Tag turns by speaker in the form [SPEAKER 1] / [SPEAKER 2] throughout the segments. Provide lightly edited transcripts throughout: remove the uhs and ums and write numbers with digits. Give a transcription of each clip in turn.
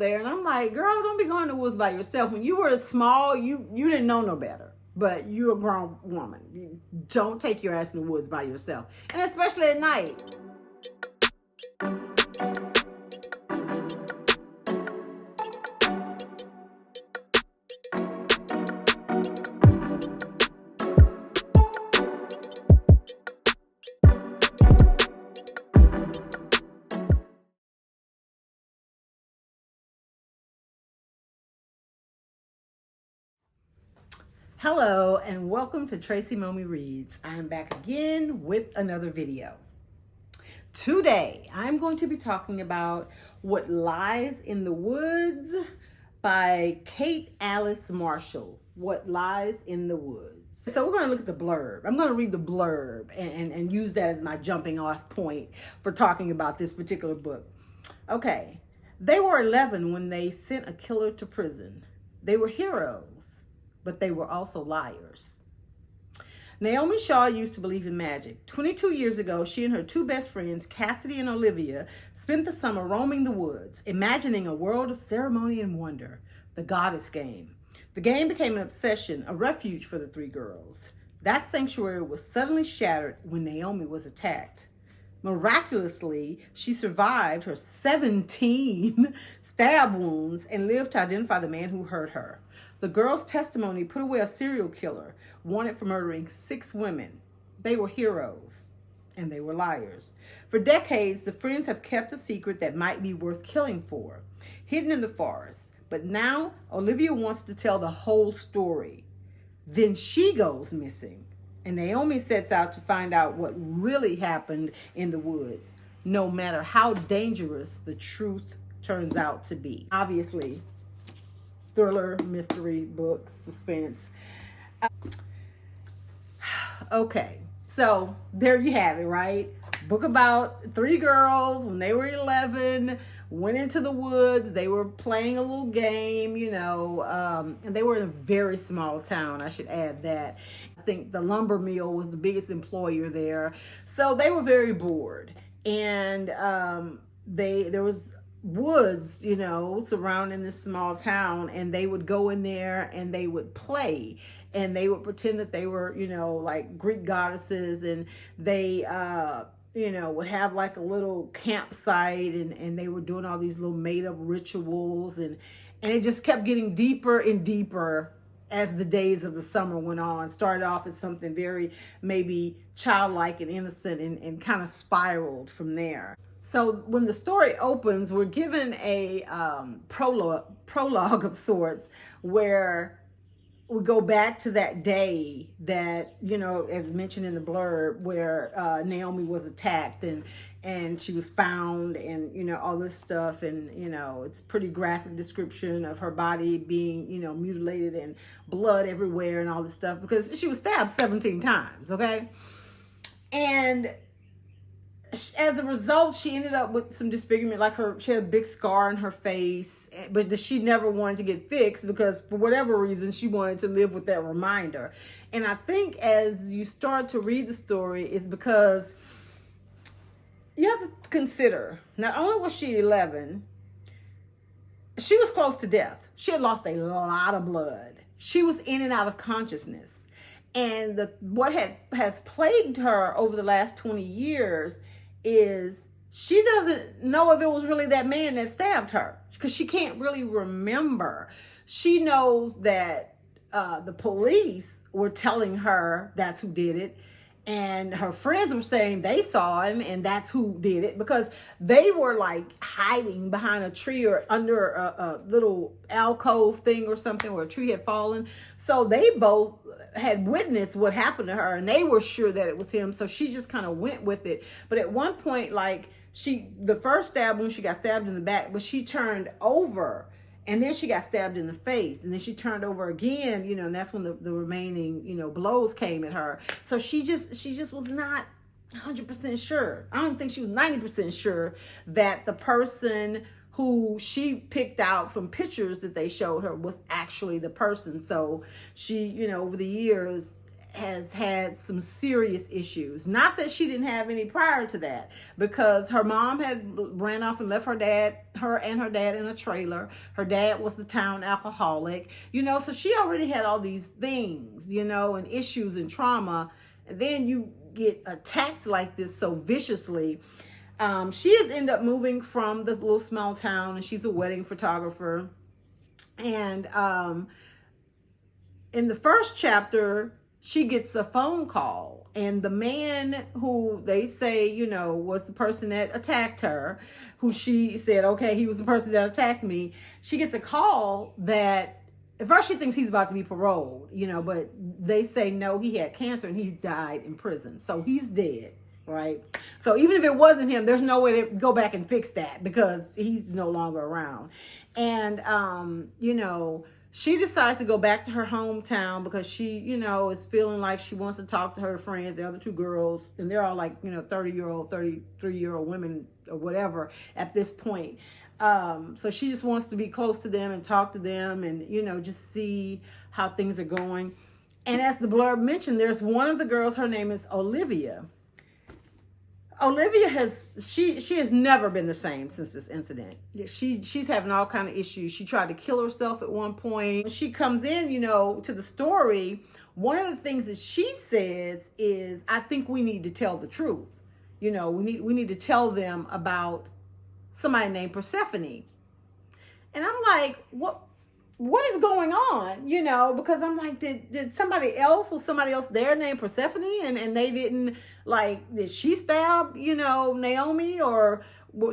[SPEAKER 1] there, and I'm like, girl, don't be going to the woods by yourself. When you were small, you didn't know no better. But you're a grown woman. You don't take your ass in the woods by yourself, and especially at night. Hello and welcome to Tracy Momi Reads. I'm back again with another video. Today I'm going to be talking about What Lies in the Woods by Kate Alice Marshall. What Lies in the Woods. So we're going to look at the blurb. I'm going to read the blurb and use that as my jumping off point for talking about this particular book. Okay, they were 11 when they sent a killer to prison. They were heroes, but they were also liars. Naomi Shaw used to believe in magic. 22 years ago, she and her two best friends, Cassidy and Olivia, spent the summer roaming the woods, imagining a world of ceremony and wonder, the Goddess Game. The game became an obsession, a refuge for the three girls. That sanctuary was suddenly shattered when Naomi was attacked. Miraculously, she survived her 17 stab wounds and lived to identify the man who hurt her. The girl's testimony put away a serial killer wanted for murdering 6 women. They were heroes, and they were liars. For decades, the friends have kept a secret that might be worth killing for, hidden in the forest. But now, Olivia wants to tell the whole story. Then she goes missing, and Naomi sets out to find out what really happened in the woods, no matter how dangerous the truth turns out to be. Obviously, thriller, mystery book, suspense. Okay, so there you have it, right? Book about 3 girls when they were 11, went into the woods. They were playing a little game, and they were in a very small town. I should add that. I think the lumber mill was the biggest employer there. So they were very bored. And there was woods, surrounding this small town, and they would go in there and they would play, and they would pretend that they were, like Greek goddesses, and they would have like a little campsite, and they were doing all these little made up rituals, and it just kept getting deeper and deeper as the days of the summer went on. Started off as something very maybe childlike and innocent, and kind of spiraled from there. So when the story opens, we're given a prologue of sorts, where we go back to that day that, as mentioned in the blurb, where Naomi was attacked and she was found, and, all this stuff. And, it's a pretty graphic description of her body being, mutilated and blood everywhere and all this stuff, because she was stabbed 17 times, okay? And as a result, she ended up with some disfigurement, like she had a big scar on her face, but she never wanted to get fixed because for whatever reason, she wanted to live with that reminder. And I think as you start to read the story, it's because you have to consider, not only was she 11, she was close to death. She had lost a lot of blood. She was in and out of consciousness. And what has plagued her over the last 20 years is she doesn't know if it was really that man that stabbed her, because she can't really remember. She knows that the police were telling her that's who did it, and her friends were saying they saw him and that's who did it, because they were like hiding behind a tree or under a little alcove thing or something where a tree had fallen. So they both had witnessed what happened to her, and they were sure that it was him. So she just kind of went with it. But at one point, like the first stab wound, she got stabbed in the back, but she turned over, and then she got stabbed in the face, and then she turned over again, and that's when the remaining, blows came at her. So she just was not 100% sure. I don't think she was 90% sure that the person who she picked out from pictures that they showed her was actually the person. So she, over the years, has had some serious issues. Not that she didn't have any prior to that, because her mom had ran off and left her and her dad in a trailer. Her dad was the town alcoholic, so she already had all these things, and issues and trauma. And then you get attacked like this so viciously. She has ended up moving from this little small town, and she's a wedding photographer. And in the first chapter, she gets a phone call, and the man who they say, was the person that attacked her, who she said, okay, he was the person that attacked me. She gets a call that at first she thinks he's about to be paroled, but they say no, he had cancer and he died in prison. So he's dead, right? So even if it wasn't him, there's no way to go back and fix that because he's no longer around. And, she decides to go back to her hometown because she, is feeling like she wants to talk to her friends, the other two girls, and they're all like, 30-year-old, 33-year-old women or whatever at this point. So she just wants to be close to them and talk to them and, just see how things are going. And as the blurb mentioned, there's one of the girls, her name is Olivia. Olivia she has never been the same since this incident. She's having all kind of issues. She tried to kill herself at one point. When she comes in, to the story, one of the things that she says is, I think we need to tell the truth. We need to tell them about somebody named Persephone. And I'm like, what is going on? Because I'm like, was somebody else there named Persephone and they didn't, did she stab, Naomi, or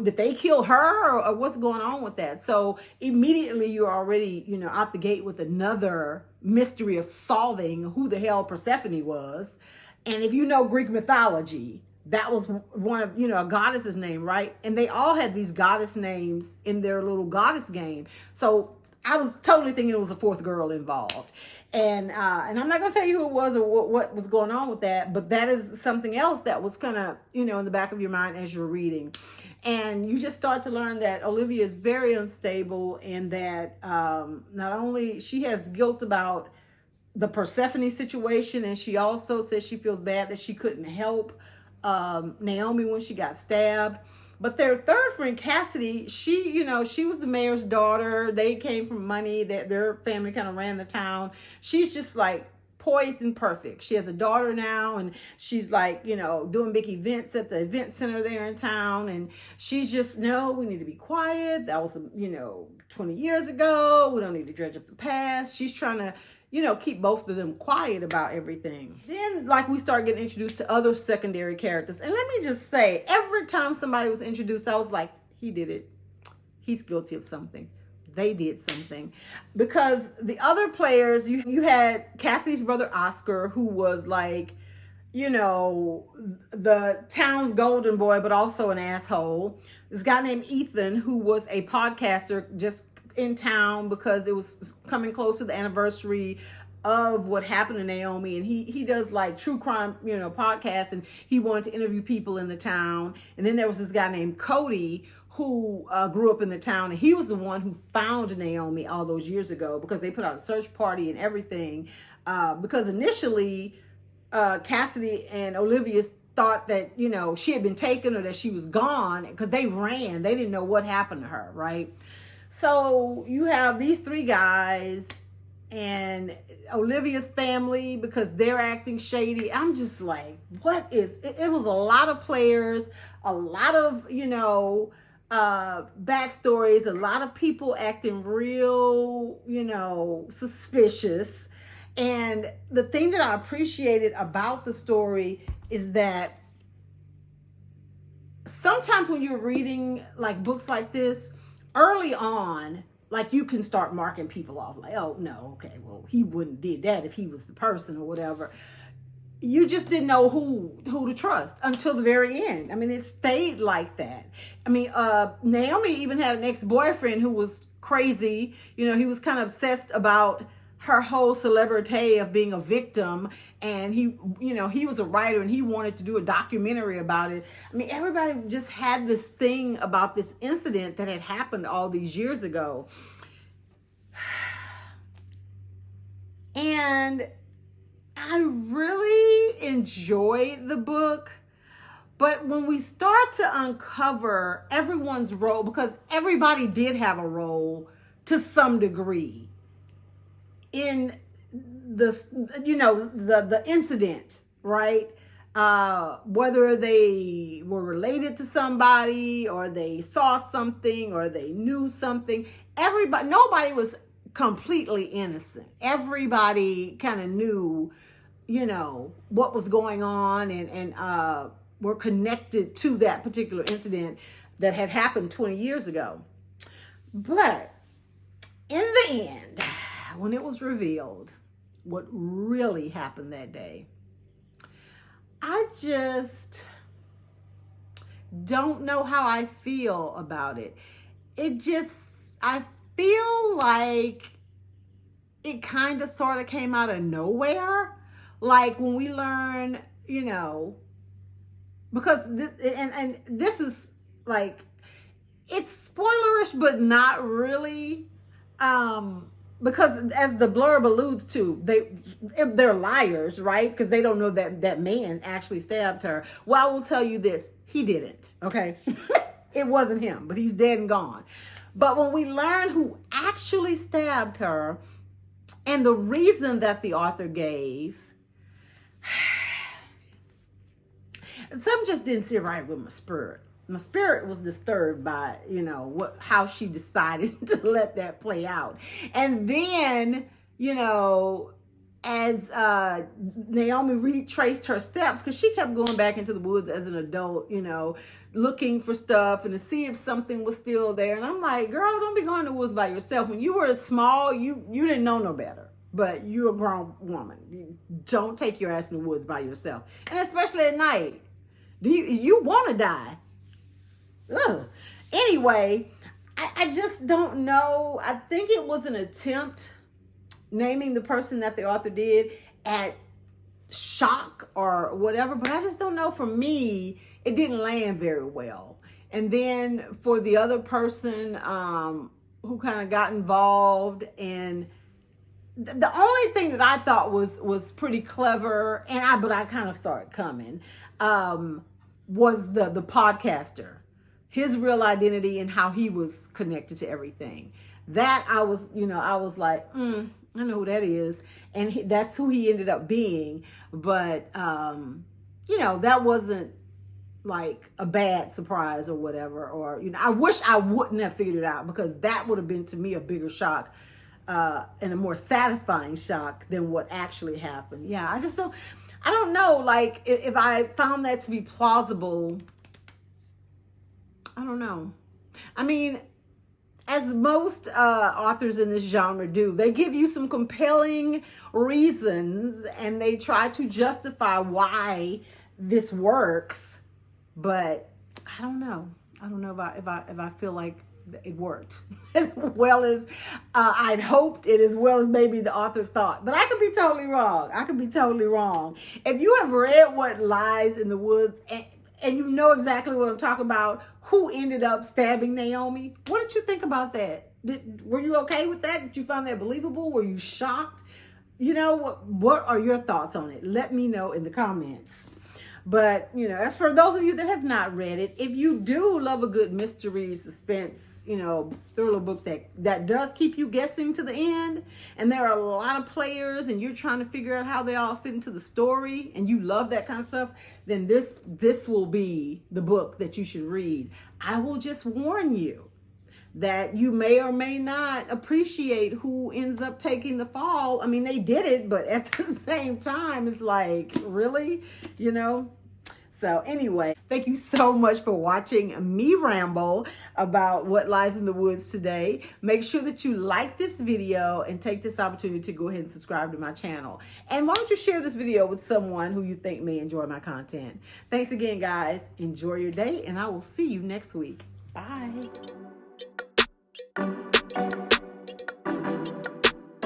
[SPEAKER 1] did they kill her, or what's going on with that? So immediately you're already, out the gate with another mystery of solving who the hell Persephone was. And if you know Greek mythology, that was one of, a goddess's name, right? And they all had these goddess names in their little goddess game. So I was totally thinking it was a fourth girl involved. And I'm not going to tell you who it was or what was going on with that, but that is something else that was kind of, in the back of your mind as you're reading. And you just start to learn that Olivia is very unstable and that not only she has guilt about the Persephone situation, and she also says she feels bad that she couldn't help Naomi when she got stabbed. But their third friend, Cassidy, she was the mayor's daughter. They came from money. Their family kind of ran the town. She's just like poised and perfect. She has a daughter now, and she's like, doing big events at the event center there in town. And she's just, no, we need to be quiet. That was, 20 years ago. We don't need to dredge up the past. She's trying to, keep both of them quiet about everything. Then, we start getting introduced to other secondary characters. And let me just say, every time somebody was introduced, I was like, he did it. He's guilty of something. They did something. Because the other players, you had Cassidy's brother, Oscar, who was the town's golden boy, but also an asshole. This guy named Ethan, who was a podcaster, just in town because it was coming close to the anniversary of what happened to Naomi, and he does true crime podcasts, and he wanted to interview people in the town. And then there was this guy named Cody who grew up in the town, and he was the one who found Naomi all those years ago because they put out a search party and everything, because initially Cassidy and Olivia thought that she had been taken or that she was gone because they didn't know what happened to her, right? So you have these three guys and Olivia's family because they're acting shady. I'm just like, what is it? It was a lot of players, a lot of, backstories, a lot of people acting real, suspicious. And the thing that I appreciated about the story is that sometimes when you're reading books like this, early on, you can start marking people off oh no, okay, well, he wouldn't did that if he was the person or whatever. You just didn't know who to trust until the very end. I mean, it stayed like that. I mean, Naomi even had an ex-boyfriend who was crazy. He was kind of obsessed about her whole celebrity of being a victim, and he was a writer and he wanted to do a documentary about it. I mean, everybody just had this thing about this incident that had happened all these years ago. And I really enjoyed the book. But when we start to uncover everyone's role, because everybody did have a role to some degree in the incident, right? Whether they were related to somebody or they saw something or they knew something, nobody was completely innocent. Everybody kind of knew, what was going on and were connected to that particular incident that had happened 20 years ago. But in the end, when it was revealed what really happened that day, I just don't know how I feel about it. I feel like it kind of sort of came out of nowhere. Like when we learn, because this is like, it's spoilerish, but not really. Because as the blurb alludes to, they're liars, right? Because they don't know that man actually stabbed her. Well, I will tell you this, he didn't, okay? It wasn't him, but he's dead and gone. But when we learn who actually stabbed her and the reason that the author gave, something just didn't sit right with my spirit. My spirit was disturbed by, how she decided to let that play out. And then, as Naomi retraced her steps, because she kept going back into the woods as an adult, looking for stuff and to see if something was still there. And I'm like, girl, don't be going to the woods by yourself. When you were small, you didn't know no better. But you're a grown woman. You don't take your ass in the woods by yourself. And especially at night. You want to die. Ugh. Anyway, I just don't know. I think it was an attempt, naming the person that the author did, at shock or whatever. But I just don't know. For me, it didn't land very well. And then for the other person who kind of got involved, and the only thing that I thought was pretty clever, but I kind of saw it coming, was the podcaster, his real identity and how he was connected to everything. That I was like, I know who that is, and that's who he ended up being. But that wasn't like a bad surprise or whatever. Or I wish I wouldn't have figured it out, because that would have been to me a bigger shock. And a more satisfying shock than what actually happened. Yeah, I don't know. Like, if I found that to be plausible, I don't know. I mean, as most authors in this genre do, they give you some compelling reasons and they try to justify why this works. But I don't know. I don't know if I feel like it worked as well as I'd hoped it, as well as maybe the author thought. But I could be totally wrong. If you have read What Lies in the Woods and you know exactly what I'm talking about, who ended up stabbing Naomi, what did you think about that? Were you okay with that? Did you find that believable? Were you shocked? What are your thoughts on it? Let me know in the comments. But, as for those of you that have not read it, if you do love a good mystery, suspense, thriller book that does keep you guessing to the end, and there are a lot of players and you're trying to figure out how they all fit into the story, and you love that kind of stuff, then this will be the book that you should read. I will just warn you that you may or may not appreciate who ends up taking the fall. I mean, they did it, but at the same time, it's like, really? So anyway, thank you so much for watching me ramble about What Lies in the Woods today. Make sure that you like this video and take this opportunity to go ahead and subscribe to my channel. And why don't you share this video with someone who you think may enjoy my content. Thanks again, guys. Enjoy your day, and I will see you next week. Bye.